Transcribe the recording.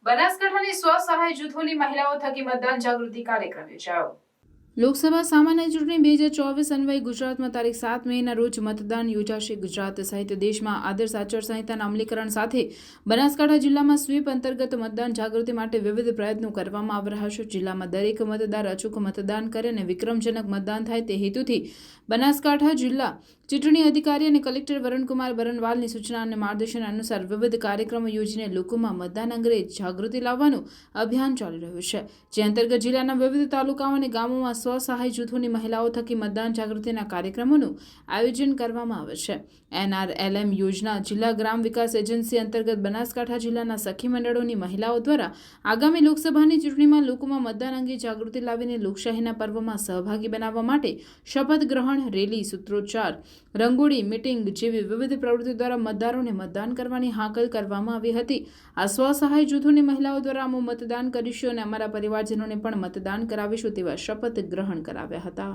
બનાસકાંઠાની સ્વસહાય જૂથોની મહિલાઓ થકી મતદાન જાગૃતિ કાર્યક્રમ યોજાયો। લોકસભા સામાન્ય ચૂંટણી 2024 અન્વયે ગુજરાતમાં તારીખ 7 મેના રોજ મતદાન યોજાશે। ગુજરાત સહિત દેશમાં આદર્શ આચારસંહિતાના અમલીકરણ સાથે બનાસકાંઠા જિલ્લામાં સ્વીપ અંતર્ગત મતદાન જાગૃતિ માટે વિવિધ પ્રયત્નો કરવામાં આવી રહ્યા છે। જિલ્લામાં દરેક મતદાર અચૂક મતદાન કરે અને વિક્રમજનક મતદાન થાય તે હેતુથી બનાસકાંઠા જિલ્લા ચૂંટણી અધિકારી અને કલેક્ટર વરુણકુમાર બરનવાલની સૂચના અને માર્ગદર્શન અનુસાર વિવિધ કાર્યક્રમો યોજીને લોકોમાં મતદાન અંગે જાગૃતિ લાવવાનું અભિયાન ચાલી રહ્યું છે, જે અંતર્ગત જિલ્લાના વિવિધ તાલુકાઓ અને ગામોમાં સ્વસહાય જૂથોની મહિલાઓ થકી મતદાન જાગૃતિના કાર્યક્રમોનું આયોજન કરવામાં આવે છે। NRLM યોજના જિલ્લા ગ્રામ વિકાસ એજન્સી અંતર્ગત બનાસકાંઠા જિલ્લાના સખી મંડળોની મહિલાઓ દ્વારા આગામી લોકસભાની ચૂંટણીમાં લોકોમાં મતદાન અંગે જાગૃતિ લાવીને લોકશાહીના પર્વમાં સહભાગી બનાવવા માટે શપથ ગ્રહણ, રેલી, સૂત્રોચ્ચાર, રંગોળી, મીટિંગ જેવી વિવિધ પ્રવૃત્તિઓ દ્વારા મતદારોને મતદાન કરવાની હાકલ કરવામાં આવી હતી। આ સ્વસહાય જૂથોની મહિલાઓ દ્વારા અમે મતદાન કરીશું અને અમારા પરિવારજનોને પણ મતદાન કરાવીશું તેવા શપથ ગ્રહણ કરાવ્યા હતા।